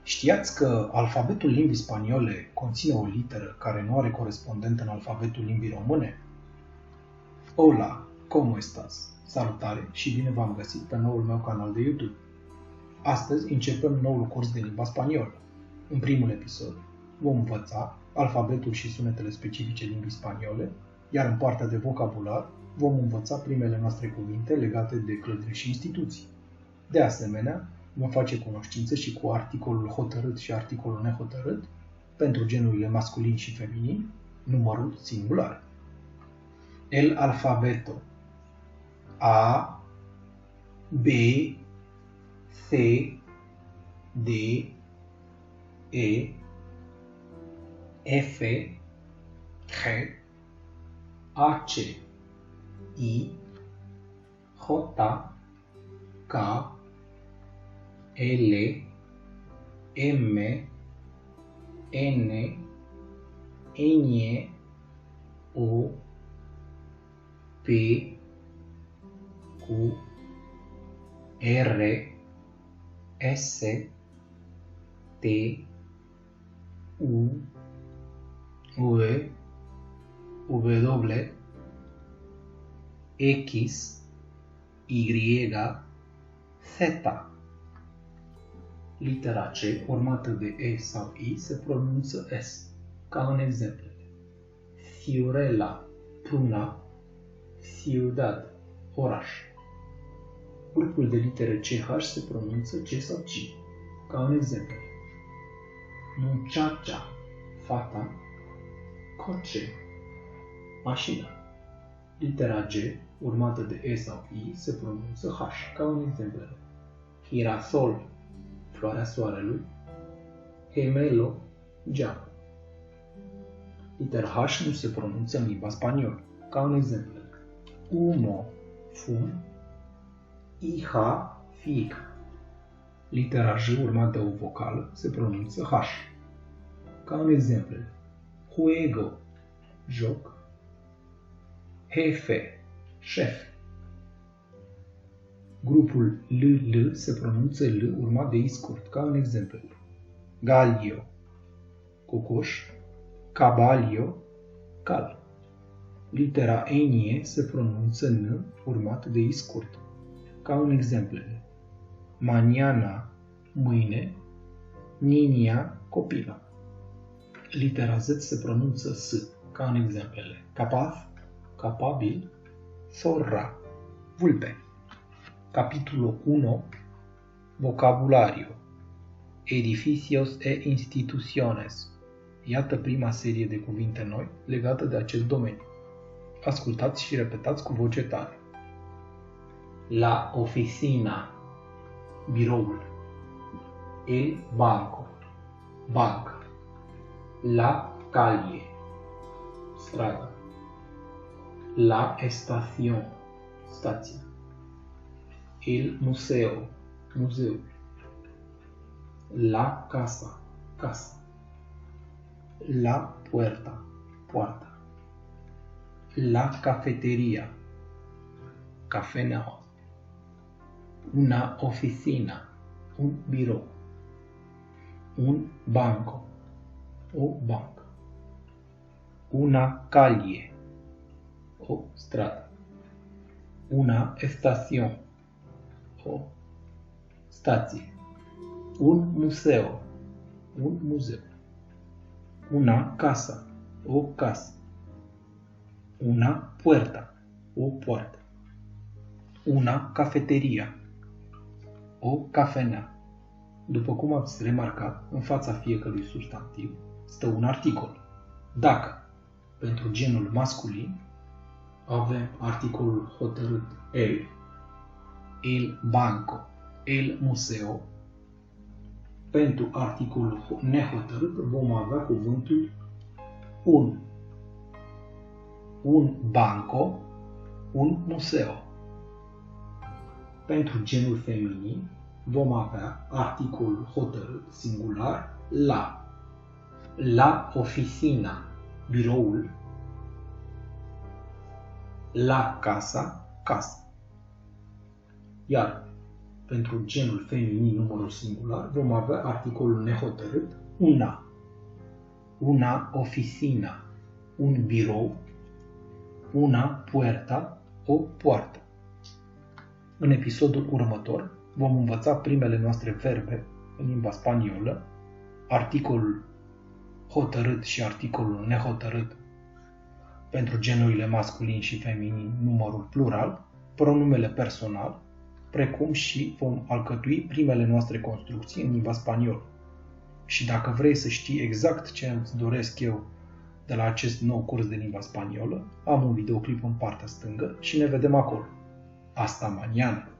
Știați că alfabetul limbii spaniole conține o literă care nu are corespondent în alfabetul limbii române? Hola, ¿cómo estás? Salutare și bine v-am găsit pe noul meu canal de YouTube. Astăzi începem noul curs de limba spaniolă. În primul episod vom învăța alfabetul și sunetele specifice limbii spaniole, iar în partea de vocabular vom învăța primele noastre cuvinte legate de clădiri și instituții. De asemenea, vom face cunoștință și cu articolul hotărât și articolul nehotărât pentru genurile masculin și feminin, numărul singular. El alfabeto. A, B, C, D, E, F, G, AC, I, J, K, L, M, N, Ñ, O, P, Q, R, S, T, U, V, W, X, Y, Z. Litera C, urmată de E sau I, se pronunță S, ca în exemplele Ciurela, pruna, ciudad, oraș. Grupul de litere CH se pronunță C sau C, ca în exemplele muchacha, fata, coche, mașina. Litera G, urmată de E sau I, se pronunță H, ca în exemplele girasol, floarea soarelui, gemelo, geam. Litera H nu se pronunță în limba spaniolă, ca în exemplele humo, fum, hija, fiica. Litera J urmată de o vocală se pronunță H, ca în exemplele juego, joc, jefe, șef. Grupul L se pronunță L urmat de I scurt, ca în exemplele galio, cocoș, caballo, cal. Litera Ñ se pronunță N urmat de I scurt, ca în exemplele mañana, mâine, niña, copila. Litera Z se pronunță S, ca în exemplele capaz, capabil, zorra, vulpe. Capitolul 1. Vocabulario. Edificios e instituciones. Iată prima serie de cuvinte noi legată de acest domeniu. Ascultați și repetați cu voce tare. La oficina, biroul. El banco, banca. La calle, strada. La estación, stația. El museo, muzeul. La casa, casa. La puerta, poarta. La cafetería, cafeneaua. Una oficina, un birou. Un banco, o bancă. Una calle, o stradă. Una estación, o stație. Un museo, un muzeu. Una casa, o casă. Una puerta, o poartă. Una cafeteria, o cafenea. După cum ați remarcat, în fața fiecărui substantiv stă un articol. Dacă, pentru genul masculin, avem articolul hotărât el banco, el museo. Pentru articolul nehotărât vom avea cuvântul un banco, un museo. Pentru genul feminin vom avea articolul hotărât singular la oficina, biroul, la casa, casa. Iar pentru genul feminin numărul singular, vom avea articolul nehotărât una oficina, un birou, una puerta, o poartă. În episodul următor vom învăța primele noastre verbe în limba spaniolă, articolul hotărât și articolul nehotărât pentru genurile masculin și feminin numărul plural, pronumele personal, precum și vom alcătui primele noastre construcții în limba spaniolă. Și dacă vrei să știi exact ce îți doresc eu de la acest nou curs de limba spaniolă, am un videoclip în partea stângă și ne vedem acolo. Hasta mañana!